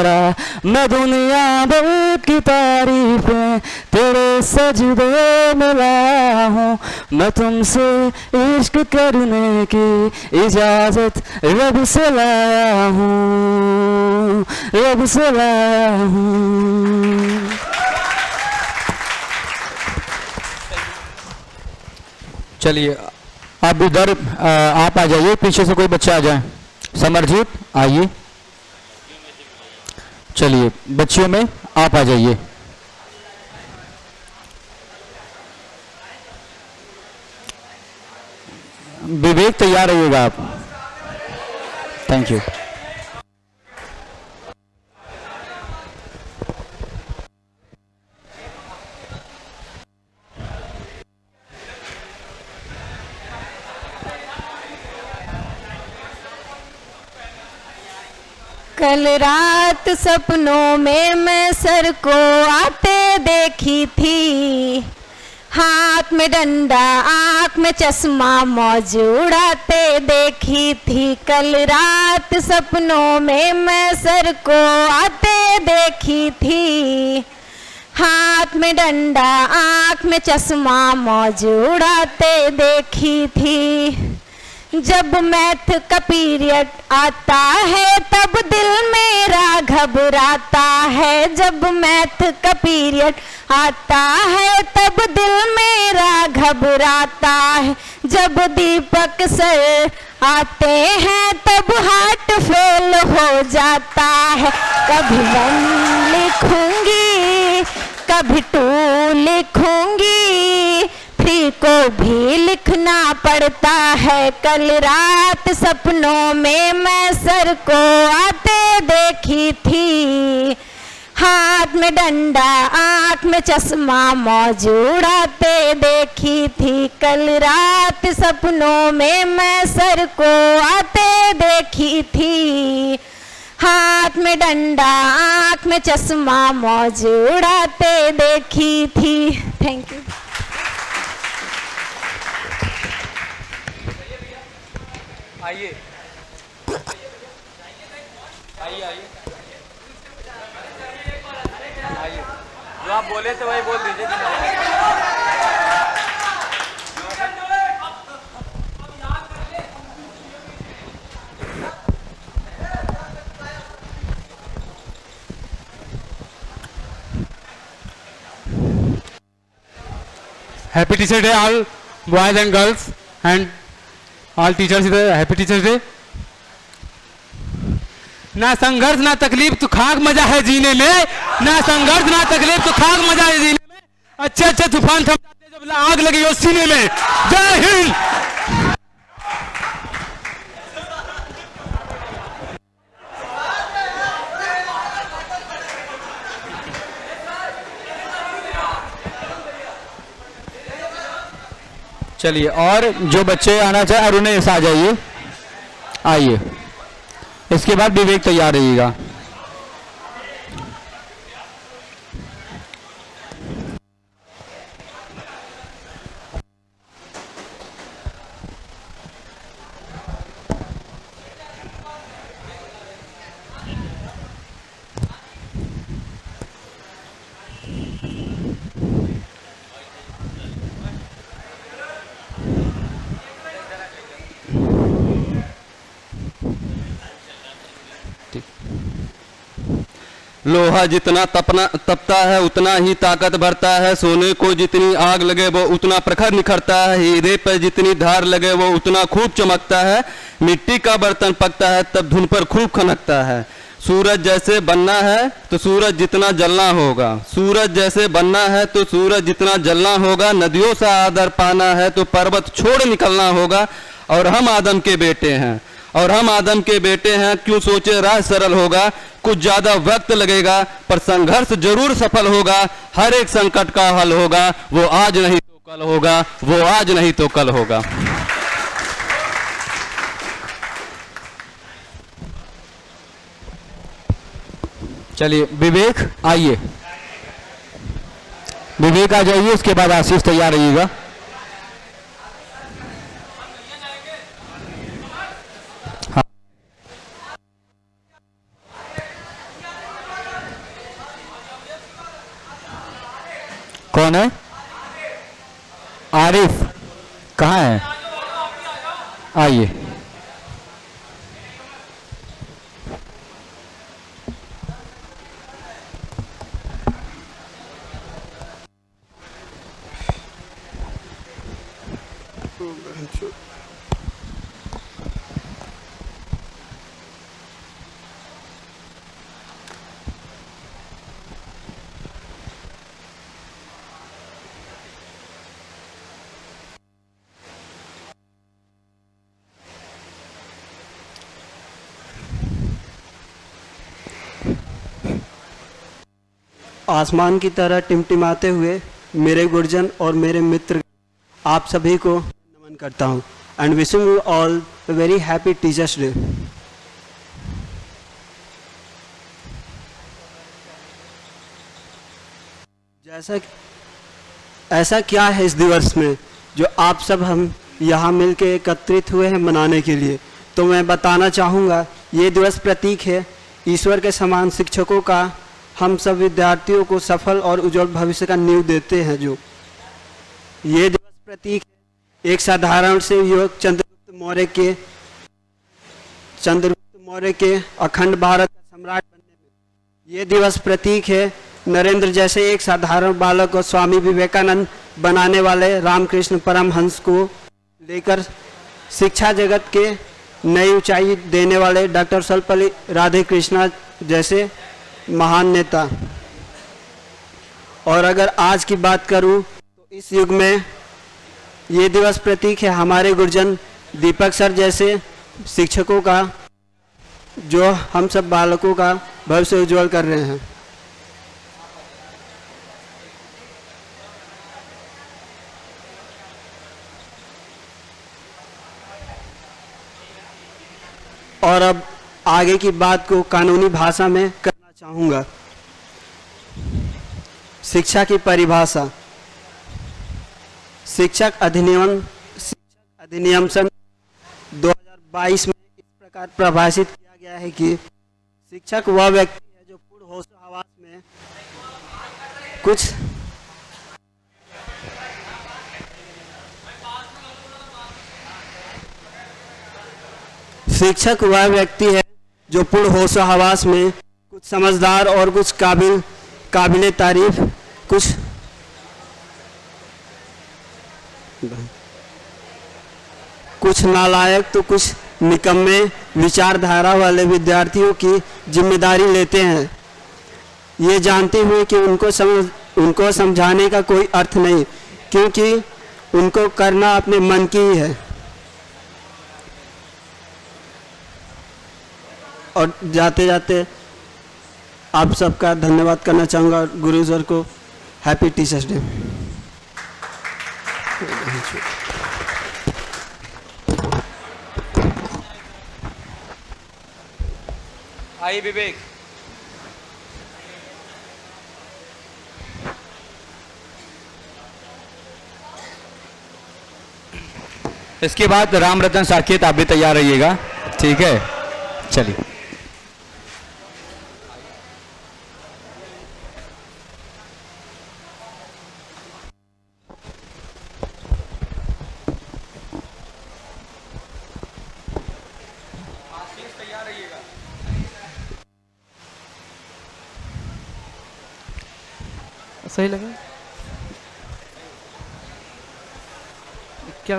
करा। मैं दुनिया भर की तारीफें तेरे सजदे में लाया हूँ। मैं तुमसे इश्क करने की इजाजत रब से लाया हूँ, रब से लाया हूँ। चलिए अब इधर आप आ जाइए, पीछे से कोई बच्चा आ जाए। समरजीत आइए, चलिए बच्चियों में आप आ जाइए। विवेक तैयार रहिएगा आप। Thank you. कल रात सपनों में मैं सर को आते देखी थी, हाथ में डंडा आँख में चश्मा मौज उड़ाते देखी थी। कल रात सपनों में मैं सर को आते देखी थी, हाथ में डंडा आँख में चश्मा मौज उड़ाते देखी थी। जब मैथ का पीरियड आता है तब दिल मेरा घबराता है, जब मैथ का पीरियड आता है तब दिल मेरा घबराता है। जब दीपक सर आते हैं तब हार्ट फेल हो जाता है। कभी 1 लिखूंगी कभी 2 लिखूंगी, 3 को भी लिखना पड़ता है। कल रात सपनों में मैं सर को आते देखी थी, हाथ में डंडा आँख में चश्मा मौज उड़ाते देखी थी। कल रात सपनों में मैं सर को आते देखी थी, हाथ में डंडा आँख में चश्मा मौज उड़ाते देखी थी। Thank you. आइए आइए आइए आइए, जो आप बोले थे वही बोल दीजिए। Happy Teacher Day, all boys and girls, and all teachers इधर हैप्पी टीचर्स डे। ना संघर्ष ना तकलीफ तो खाक मजा है जीने में, ना संघर्ष ना तकलीफ तो खाक मजा है जीने में। अच्छे अच्छे तूफान थम जाते जब आग लगी हो सीने में। जय हिंद। चलिए और जो बच्चे आना चाहे अरुणेश आ जाइए, आइए। इसके बाद विवेक तैयार रहिएगा। लोहा जितना तपता है उतना ही ताकत भरता है, सोने को जितनी आग लगे वो उतना प्रखर निखरता है, हीरे पर जितनी धार लगे वो उतना खूब चमकता है, मिट्टी का बर्तन पकता है तब धुन पर खूब खनकता है। सूरज जैसे बनना है तो सूरज जितना जलना होगा, सूरज जैसे बनना है तो सूरज जितना जलना होगा, नदियों से आदर पाना है तो पर्वत छोड़ निकलना होगा। और हम आदम के बेटे हैं, और हम आदम के बेटे हैं, क्यों सोचे राह सरल होगा, कुछ ज्यादा वक्त लगेगा पर संघर्ष जरूर सफल होगा। हर एक संकट का हल होगा, वो आज नहीं तो कल होगा, वो आज नहीं तो कल होगा। चलिए विवेक आइए, विवेक आ जाइए। उसके बाद आशीष तैयार रहिएगा। कौन है? आरिफ कहाँ है? आइए। आसमान की तरह टिमटिमाते हुए मेरे गुरुजन और मेरे मित्र आप सभी को नमन करता हूँ and wishing you all very happy teachers day. ऐसा क्या है इस दिवस में जो आप सब हम यहाँ मिलकर एकत्रित हुए हैं मनाने के लिए, तो मैं बताना चाहूँगा ये दिवस प्रतीक है ईश्वर के समान शिक्षकों का हम सब विद्यार्थियों को सफल और उज्जवल भविष्य का नींव देते हैं। जो ये दिवस प्रतीक है एक साधारण से युवक चंद्रगुप्त मौर्य के अखंड भारत का सम्राट बनने में। ये दिवस प्रतीक है नरेंद्र जैसे एक साधारण बालक को स्वामी विवेकानंद बनाने वाले रामकृष्ण परमहंस को लेकर शिक्षा जगत के नई ऊंचाई देने वाले डॉक्टर सर्वपल्ली राधाकृष्णन जैसे महान नेता। और अगर आज की बात करूं तो इस युग में ये दिवस प्रतीक है हमारे गुरुजन दीपक सर जैसे शिक्षकों का, जो हम सब बालकों का भविष्य उज्जवल कर रहे हैं। और अब आगे की बात को कानूनी भाषा में करना चाहूँगा। शिक्षा की परिभाषा। शिक्षक अधिनियम सन 2022 में इस प्रकार परिभाषित किया गया है कि शिक्षक वह व्यक्ति है जो पूर्ण होशो हवास में शिक्षक वह व्यक्ति है जो पूर्ण होशो हवास में कुछ समझदार और कुछ काबिले तारीफ, कुछ नालायक तो कुछ निकम्मे विचारधारा वाले विद्यार्थियों की जिम्मेदारी लेते हैं, ये जानते हुए कि उनको समझाने का कोई अर्थ नहीं, क्योंकि उनको करना अपने मन की ही है। और जाते जाते आप सबका धन्यवाद करना चाहूँगा गुरु सर को। Happy teachers day. आइए विवेक। इसके बाद राम रतन साकेत आप भी तैयार रहिएगा, ठीक है? चलिए। सही लगा क्या?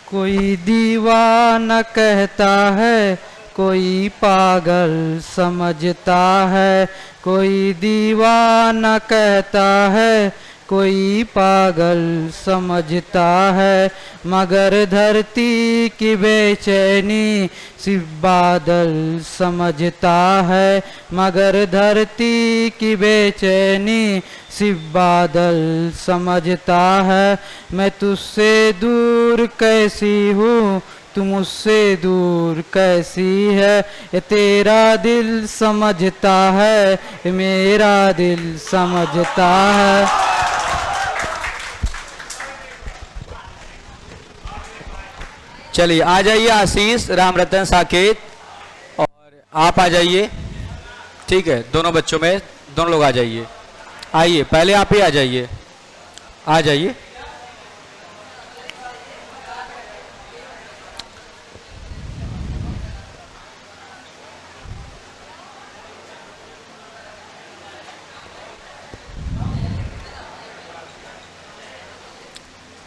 कोई दीवाना कहता है, कोई पागल समझता है, कोई दीवाना कहता है, कोई पागल समझता है, मगर धरती की बेचैनी सिर्फ बादल समझता है, मगर धरती की बेचैनी सिर्फ बादल समझता है। मैं तुझसे दूर कैसी हूँ, तू मुझसे दूर कैसी है, ये तेरा दिल समझता है, ये मेरा दिल समझता है। चलिए आ जाइए आशीष, राम रतन, साकेत, और आप आ जाइए। ठीक है, दोनों बच्चों में दोनों लोग आ जाइए। आइए, पहले आप ही आ जाइए, आ जाइए।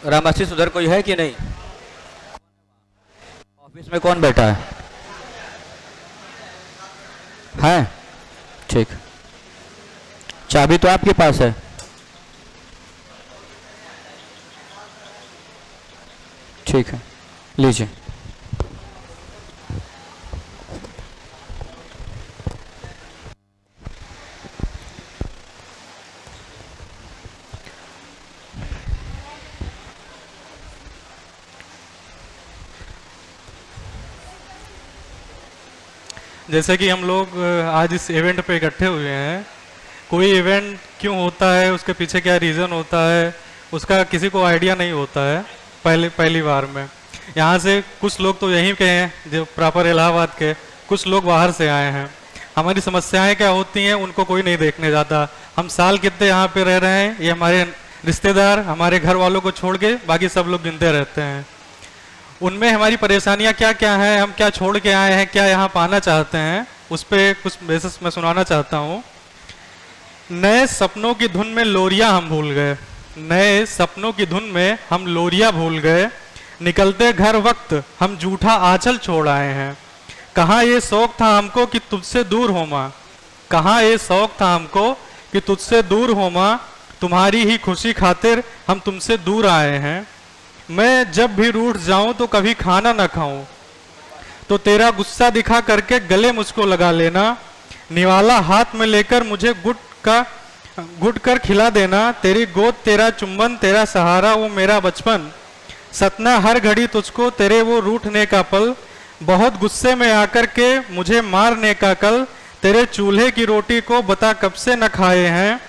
रामाशीष उधर कोई है कि नहीं? ऑफिस में कौन बैठा है? है, ठीक। चाबी तो आपके पास है। ठीक है, लीजिए। जैसे कि हम लोग आज इस इवेंट पे इकट्ठे हुए हैं, कोई इवेंट क्यों होता है, उसके पीछे क्या रीज़न होता है, उसका किसी को आइडिया नहीं होता है पहली बार में। यहाँ से कुछ लोग तो यहीं के हैं जो प्रॉपर इलाहाबाद के, कुछ लोग बाहर से आए हैं। हमारी समस्याएं क्या होती हैं उनको कोई नहीं देखने जाता। हम साल कितने यहाँ पे रह रहे हैं, ये हमारे रिश्तेदार, हमारे घर वालों को छोड़ के बाकी सब लोग गिनते रहते हैं। उनमें हमारी परेशानियां क्या क्या हैं, हम क्या छोड़ के आए हैं, क्या यहाँ पाना चाहते हैं, उस पर कुछ बेसिस मैं सुनाना चाहता हूँ। नए सपनों की धुन में लोरिया हम भूल गए, नए सपनों की धुन में हम लोरिया भूल गए, निकलते घर वक्त हम जूठा आंचल छोड़ आए हैं। कहाँ ये शौक था हमको कि तुझसे दूर हो माँ, कहाँ ये शौक था हमको कि तुझसे दूर हो माँ, तुम्हारी ही खुशी खातिर हम तुमसे दूर आए हैं। मैं जब भी रूठ जाऊं तो कभी खाना ना खाऊं, तो तेरा गुस्सा दिखा करके गले मुझको लगा लेना, निवाला हाथ में लेकर मुझे घुट कर खिला देना, तेरी गोद तेरा चुंबन तेरा सहारा वो मेरा बचपन, सतना हर घड़ी तुझको तेरे वो रूठने का पल, बहुत गुस्से में आकर के मुझे मारने का कल, तेरे चूल्हे की रोटी को बता कब से न खाए हैं,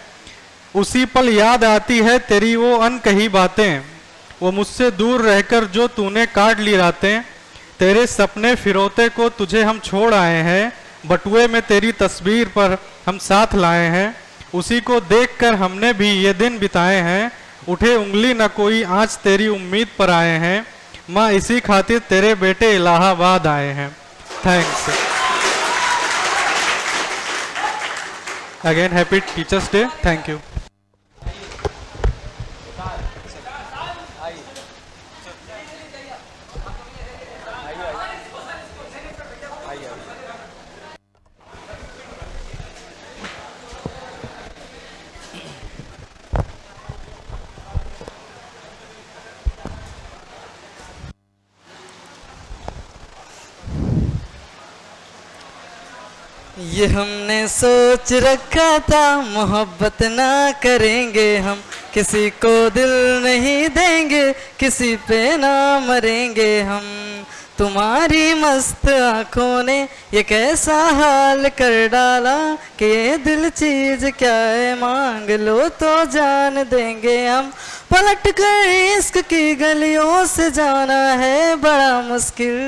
उसी पल याद आती है तेरी वो अनकही बातें, वो मुझसे दूर रहकर जो तूने काट ली रातें, तेरे सपने फिरौते को तुझे हम छोड़ आए हैं, बटुए में तेरी तस्वीर पर हम साथ लाए हैं, उसी को देखकर हमने भी ये दिन बिताए हैं, उठे उंगली न कोई आज तेरी उम्मीद पर आए हैं, माँ इसी खातिर तेरे बेटे इलाहाबाद आए हैं। Thanks again, happy teachers day. Thank you. ये हमने सोच रखा था मोहब्बत ना करेंगे हम, किसी को दिल नहीं देंगे, किसी पे ना मरेंगे हम, तुम्हारी मस्त आंखों ने ये कैसा हाल कर डाला कि ये दिल चीज क्या है, मांग लो तो जान देंगे हम, पलट कर इश्क की गलियों से जाना है बड़ा मुश्किल,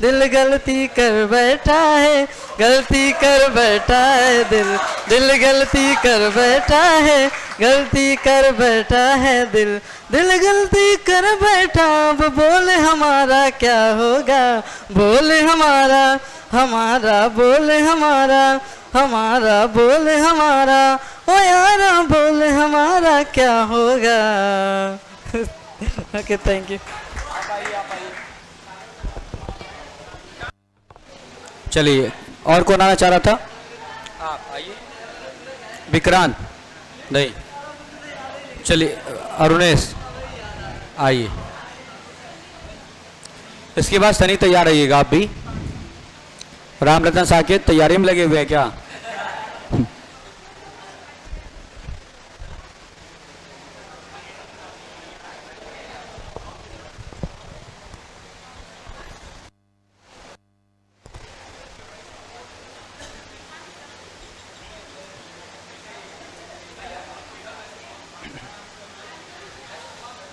दिल गलती कर बैठा है, गलती कर बैठा है दिल, दिल गलती कर बैठा है, गलती कर बैठा है दिल, दिल गलती कर बैठा, अब बोले हमारा क्या होगा, बोले हमारा हमारा बोले हमारा हमारा बोले हमारा, ओ यारा बोले हमारा क्या होगा। Okay, thank you. चलिए, और कौन आना चाह रहा था? आप आइए। विक्रांत नहीं, चलिए अरुणेश आइए। इसके बाद सनी तैयार रहिएगा आप भी। राम रतन साकेत तैयारी में लगे हुए हैं क्या?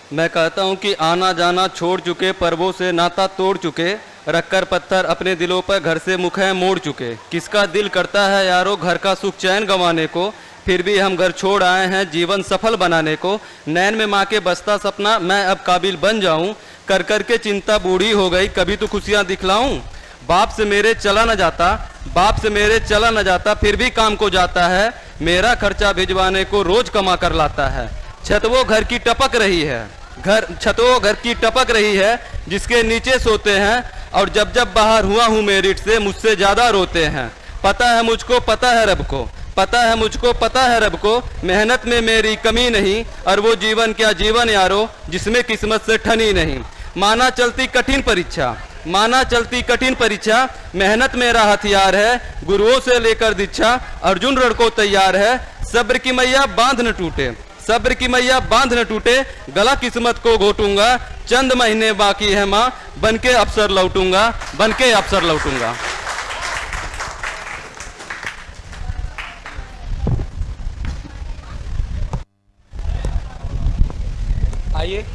मैं कहता हूँ कि आना जाना छोड़ चुके, पर्वों से नाता तोड़ चुके, रखकर पत्थर अपने दिलों पर घर से मुखें मोड़ चुके। किसका दिल करता है यारो घर का सुख चैन गंवाने को, फिर भी हम घर छोड़ आए हैं जीवन सफल बनाने को। नैन में माँ के बसता सपना मैं अब काबिल बन जाऊं, कर कर के चिंता बूढ़ी हो गई कभी तो खुशियाँ दिखलाऊं। बाप से मेरे चला न जाता, बाप से मेरे चला न जाता, फिर भी काम को जाता है, मेरा खर्चा भिजवाने को रोज कमा कर लाता है। छत वो घर की टपक रही है, छत वो घर की टपक रही है जिसके नीचे सोते हैं, और जब जब बाहर हुआ हूँ मेरिट से मुझसे ज्यादा रोते हैं। पता है मुझको, पता है रब को, पता है मुझको, पता है रब को, मेहनत में मेरी कमी नहीं, और वो जीवन क्या जीवन यारो जिसमें किस्मत से ठनी नहीं। माना चलती कठिन परीक्षा, माना चलती कठिन परीक्षा, मेहनत मेरा हथियार है, गुरुओं से लेकर दीक्षा, अर्जुन रण को तैयार है। सब्र की मैया बांध न टूटे, सब्र की मैया बांध न टूटे, गला किस्मत को घोटूंगा, चंद महीने बाकी है माँ, बन के अफसर लौटूंगा, बन के अफसर लौटूंगा। आइए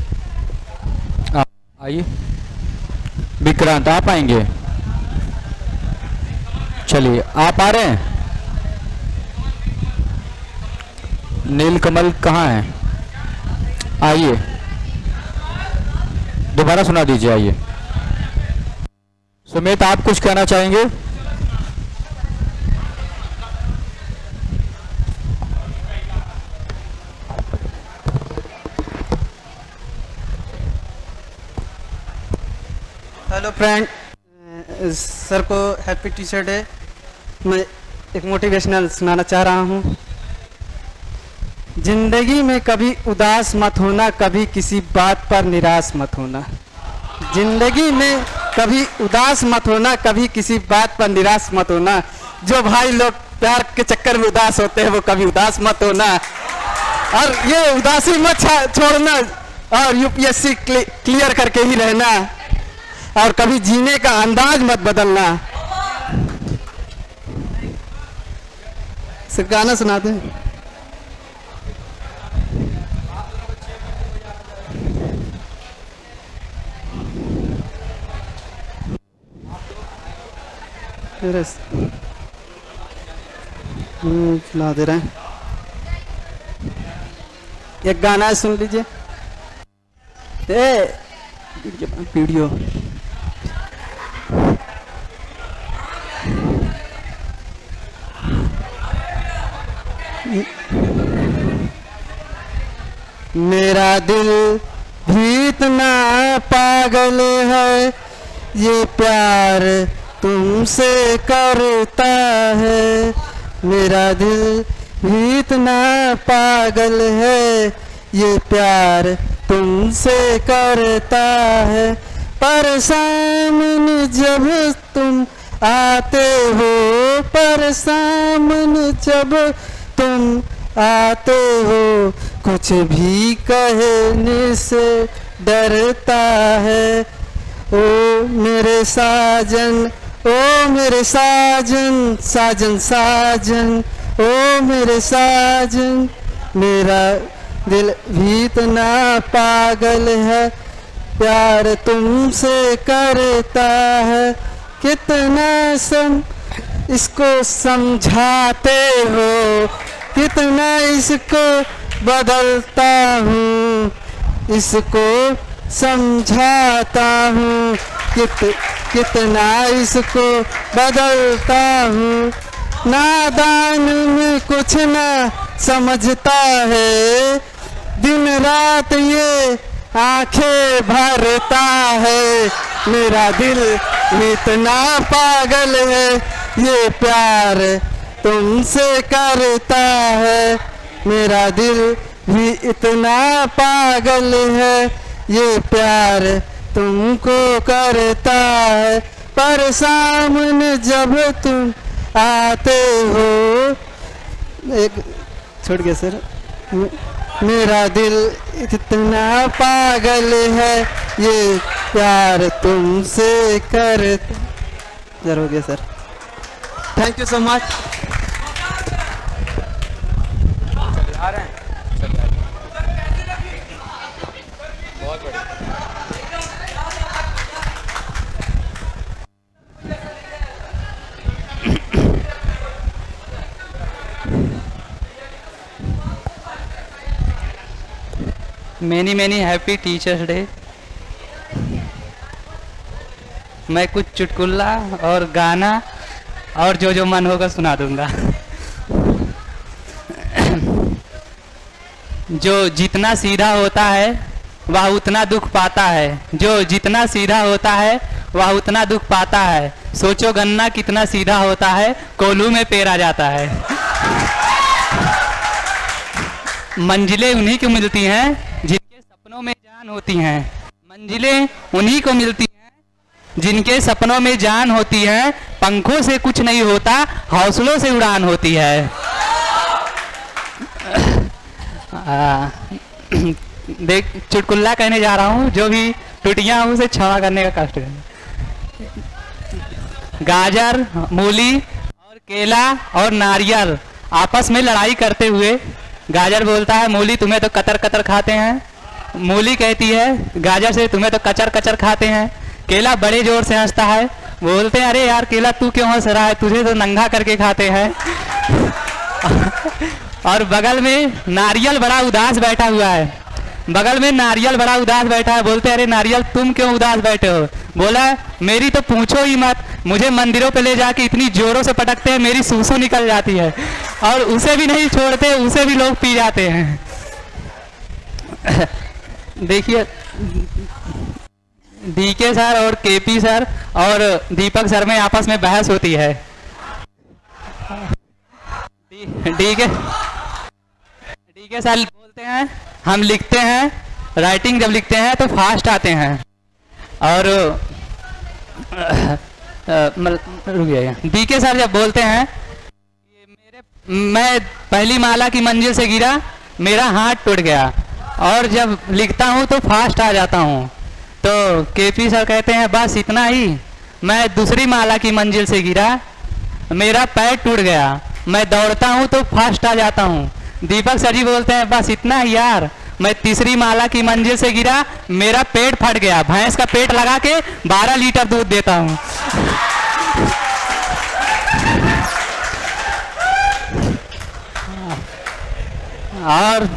आइए विक्रांत आप आएंगे, चलिए आप आ रहे हैं। नीलकमल कहाँ है? आइए दोबारा सुना दीजिए। आइए सुमित आप कुछ कहना चाहेंगे? हेलो फ्रेंड, सर को हैप्पी टीचर डे। मैं एक मोटिवेशनल सुनाना चाह रहा हूँ। जिंदगी में कभी उदास मत होना, कभी किसी बात पर निराश मत होना। जिंदगी में कभी उदास मत होना, कभी किसी बात पर निराश मत होना। जो भाई लोग प्यार के चक्कर में उदास होते हैं वो कभी उदास मत होना, और ये उदासी मत छोड़ना, और यूपीएससी क्लियर करके ही रहना, और कभी जीने का अंदाज मत बदलना। सर गाना सुना दे। सुना दे रहे हैं, एक गाना सुन लीजिए। वीडियो मेरा दिल भी इतना पागल है, ये प्यार तुमसे करता है। मेरा दिल भी इतना पागल है, ये प्यार तुमसे करता है। पर सामने जब तुम आते हो, पर सामने जब तुम आते हो, कुछ भी कहने से डरता है। ओ मेरे साजन, ओ मेरे साजन, साजन साजन, ओ मेरे साजन, मेरा दिल भी इतना पागल है, प्यार तुमसे करता है। कितना इसको समझाते हो, कितना इसको बदलता हूँ, इसको समझाता हूँ, कितना इसको बदलता हूँ। नादान में कुछ ना समझता है, दिन रात ये आंखें भरता है। मेरा दिल इतना पागल है, ये प्यार तुमसे करता है। मेरा दिल भी इतना पागल है, ये प्यार तुमको करता है। पर सामने जब तुम आते हो, एक छोड़ गया सर। मेरा दिल इतना पागल है, ये प्यार तुमसे करता। सर हो गया sir, thank you so much. Many many happy teachers day. मैं कुछ चुटकुला और गाना और जो मन होगा सुना दूंगा। जो जितना सीधा होता है वह उतना दुख पाता है, जो जितना सीधा होता है वह उतना दुख पाता है। सोचो गन्ना कितना सीधा होता है, कोल्हू में पेरा जाता है। मंजिलें उन्हीं को मिलती हैं जिनके सपनों में जान होती हैं। मंजिलें उन्हीं को मिलती हैं जिनके सपनों में जान होती है। पंखों से कुछ नहीं होता, हौसलों से उड़ान होती है। देख चुटकुल्ला कहने जा रहा हूँ, जो भी टूटियां उसे क्षमा करने का कष्ट है। गाजर, मूली और केला और नारियल आपस में लड़ाई करते हुए गाजर बोलता है, मूली तुम्हें तो कतर कतर खाते हैं। मूली कहती है गाजर से, तुम्हें तो कचर कचर खाते हैं। केला बड़े जोर से हंसता है, बोलते हैं अरे यार केला तू क्यों हंस रहा है, तुझे तो नंगा करके खाते हैं। और बगल में नारियल बड़ा उदास बैठा हुआ है, बगल में नारियल बड़ा उदास बैठा है, बोलते हैं अरे नारियल तुम क्यों उदास बैठे हो। बोला मेरी तो पूछो ही मत, मुझे मंदिरों पे ले जाके इतनी जोरों से पटकते हैं मेरी सूसू निकल जाती है, और उसे भी नहीं छोड़ते, उसे भी लोग पी जाते हैं। देखिए डीके सर और केपी सर और दीपक सर में आपस में बहस होती है। डीके सर बोलते हैं हम लिखते हैं, राइटिंग जब लिखते हैं तो फास्ट आते हैं, और डीके सर जब बोलते हैं मैं पहली माला की मंजिल से गिरा, मेरा हाथ टूट गया, और जब लिखता हूँ तो फास्ट आ जाता हूँ। तो केपी सर कहते हैं बस इतना ही, मैं दूसरी माला की मंजिल से गिरा, मेरा पैर टूट गया, मैं दौड़ता हूँ तो फास्ट आ जाता हूँ। दीपक सर जी बोलते हैं बस इतना ही यार, मैं तीसरी माला की मंजिल से गिरा, मेरा पेट फट गया, भैंस का पेट लगा के 12 लीटर दूध देता हूँ। और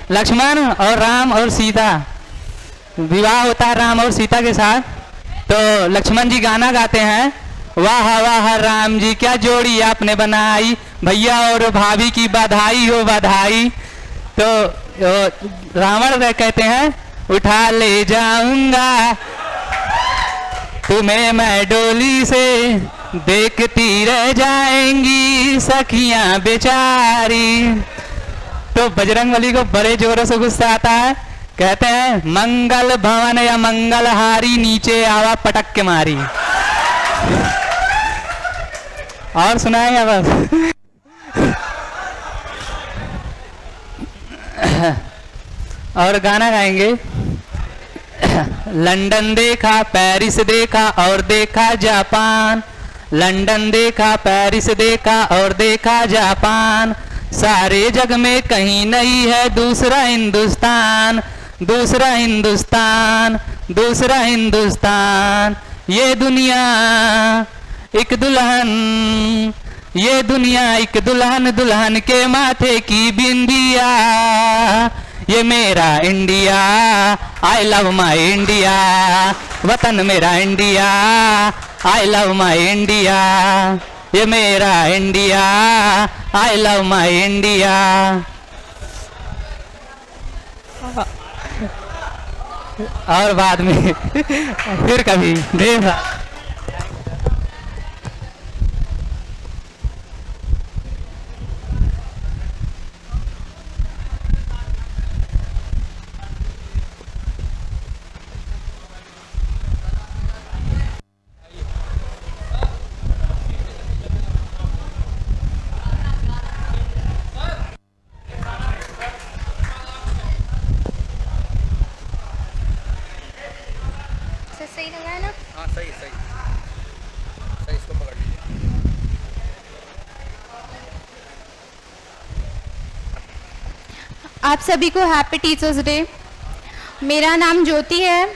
लक्ष्मण और राम और सीता, विवाह होता है राम और सीता के साथ। तो लक्ष्मण जी गाना गाते हैं, वाह वाह राम जी क्या जोड़ी आपने बनाई, भैया और भाभी की बधाई हो बधाई। तो रावण कहते हैं उठा ले जाऊंगा तुम्हें मैं डोली से, देखती रह जाएंगी सखियां बेचारी। तो बजरंगबली को बड़े जोरों से गुस्सा आता है, कहते हैं मंगल भवन या मंगलहारी नीचे आवा पटक के मारी। और सुनाएंगे बस। और गाना गाएंगे। लंदन देखा, पेरिस देखा और देखा जापान, लंदन देखा, पेरिस देखा और देखा जापान, सारे जग में कहीं नहीं है दूसरा हिंदुस्तान, दूसरा हिंदुस्तान, दूसरा हिंदुस्तान। ये दुनिया एक दुल्हन, ये दुनिया एक दुल्हन, दुल्हन के माथे की बिंदिया, ये मेरा India, I love my India, वतन मेरा India, I love my India, ये मेरा India, I love my India. और बाद में फिर कभी ढेर सारा। सही लग रहा है ना? हाँ सही सही सही, इसको पकड़ लीजिए। आप सभी को हैप्पी टीचर्स डे। मेरा नाम ज्योति है,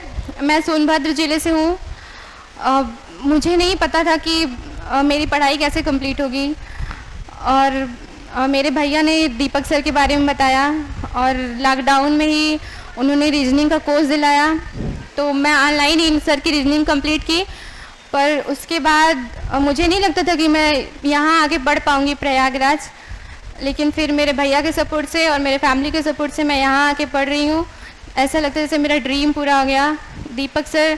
मैं सोनभद्र ज़िले से हूँ। मुझे नहीं पता था कि मेरी पढ़ाई कैसे कंप्लीट होगी, और मेरे भैया ने दीपक सर के बारे में बताया और लॉकडाउन में ही उन्होंने रीजनिंग का कोर्स दिलाया, तो मैं ऑनलाइन ही सर की रीजनिंग कंप्लीट की। पर उसके बाद मुझे नहीं लगता था कि मैं यहाँ आके पढ़ पाऊँगी प्रयागराज, लेकिन फिर मेरे भैया के सपोर्ट से और मेरे फैमिली के सपोर्ट से मैं यहाँ आके पढ़ रही हूँ। ऐसा लगता है जैसे मेरा ड्रीम पूरा हो गया। दीपक सर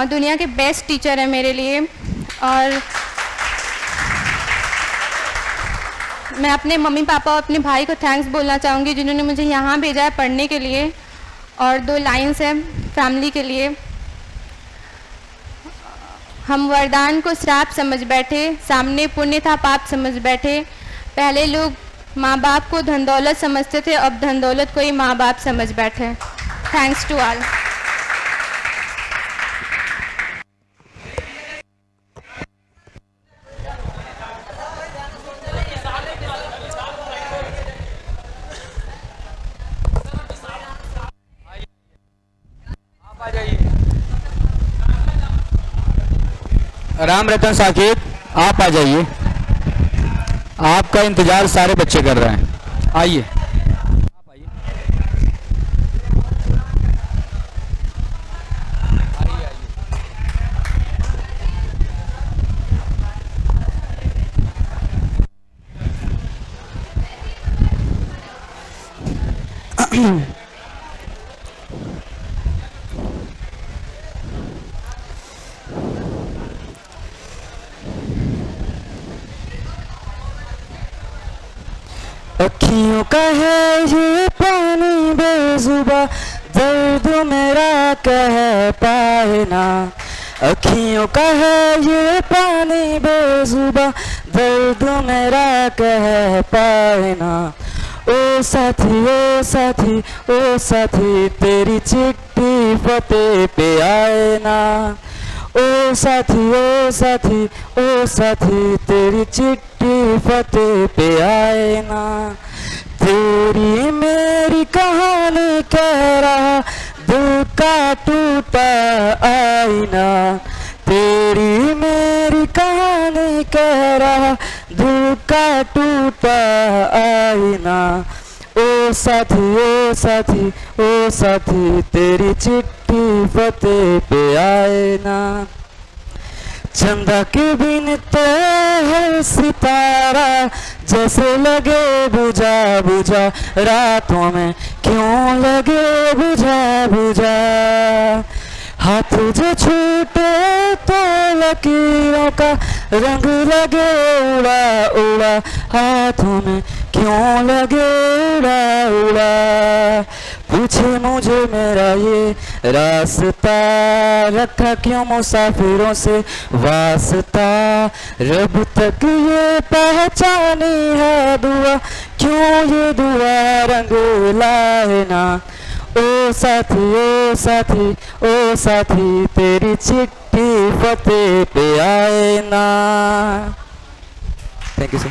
दुनिया के बेस्ट टीचर है मेरे लिए, और मैं अपने मम्मी पापा और अपने भाई को थैंक्स बोलना चाहूँगी जिन्होंने मुझे यहाँ भेजा है पढ़ने के लिए। और 2 लाइन्स हैं फैमिली के लिए। हम वरदान को श्राप समझ बैठे, सामने पुण्य था पाप समझ बैठे। पहले लोग माँ बाप को धन दौलत समझते थे, अब धन दौलत को ही माँ बाप समझ बैठे। Thanks to all. Ram Ratan Saket, आप आ जाइए। आपका इंतजार सारे बच्चे कर रहे हैं, आइए। आप आइए। अखियों का है ये पानी बेजुबा, दर्द मेरा कह पाए ना। अखियों का है ये पानी बेजुबा, दर्द मेरा कह पाए ना। ओ साथी ओ साथी ओ साथी, तेरी चिट्ठी फतेह पे आए ना। ओ साथी ओ साथी ओ साथी, तेरी चिट्ठी फतेह पे आए ना। तेरी मेरी कहानी कह रहा दिल का टूटा आईना। तेरी मेरी कहानी कह रहा दिल का टूटा आईना। ओ साथी ओ साथी ओ साथी, तेरी चिट्ठी फतेह पे आए ना। चंदा के बिन तो है सितारा, जैसे लगे बुझा बुझा, रातों में क्यों लगे बुझा बुझा। हाथ जो छूटे तो लकीरों का रंग लगे उड़ा उड़ा, हाथों में क्यों लगे उड़ा उड़ा। पूछे मुझे मेरा ये रास्ता, रखा क्यों मुसाफिरों से वास्ता। रब तक ये पहचानी है दुआ, क्यों ये दुआ रंग लाए ना। ओ साथी ओ साथी ओ साथी, तेरी चिट्ठी फतेह पे आए ना। Thank you sir.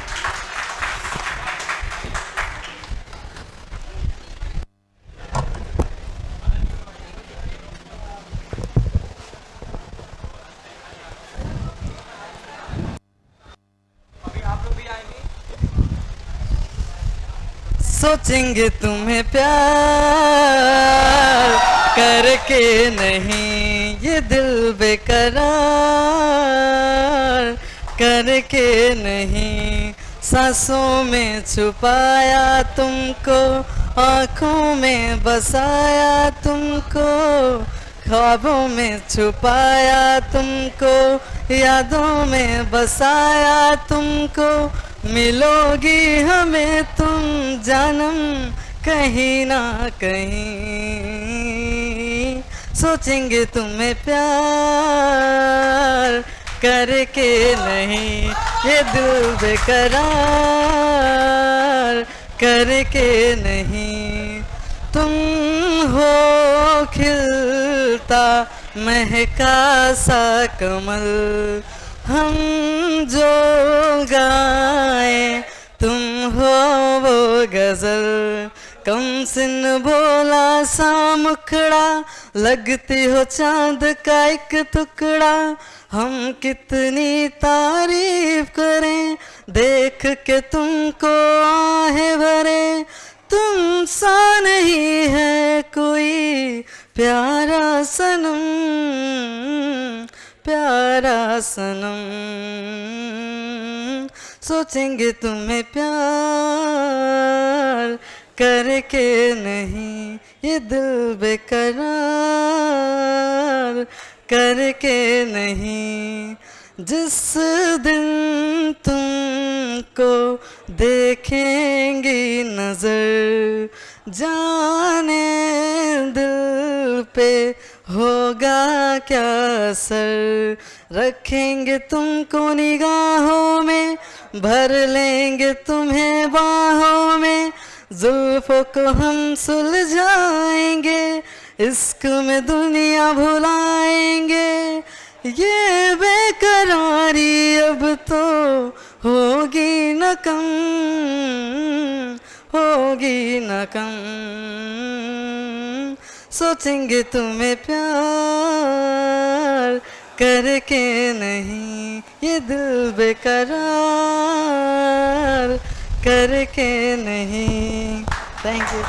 सोचेंगे तुम्हें प्यार करके नहीं, ये दिल बेकरार करके नहीं। सांसों में छुपाया तुमको, आँखों में बसाया तुमको, ख्वाबों में छुपाया तुमको, यादों में बसाया तुमको। मिलोगी हमें तुम जानम कहीं ना कहीं। सोचेंगे तुम्हें प्यार करके नहीं, ये दिल बेकरार करके नहीं। तुम हो खिलता महका सा कमल, हम जो गाएं तुम हो वो गजल। कम सिन भोला सा मुखड़ा, लगती हो चांद का एक टुकड़ा, हम कितनी तारीफ करें, देख के तुमको आहे भरे, तुम सा नहीं है कोई प्यारा सनम, प्यारा सनम। सोचेंगे तुम्हें प्यार करके नहीं, ये दिल बेकरार करके नहीं। जिस दिन तुमको देखेंगी नजर, जाने दिल पे होगा क्या असर। रखेंगे तुमको निगाहों में, भर लेंगे तुम्हें बाहों में, जुल्फों को हम सुलझाएंगे, इश्क में दुनिया भुलाएंगे। ये बेकरारी अब तो होगी न कम, होगी न कम। सोचेंगे तुम्हें प्यार करके नहीं, ये दिल बेकरार करके नहीं। Thank you.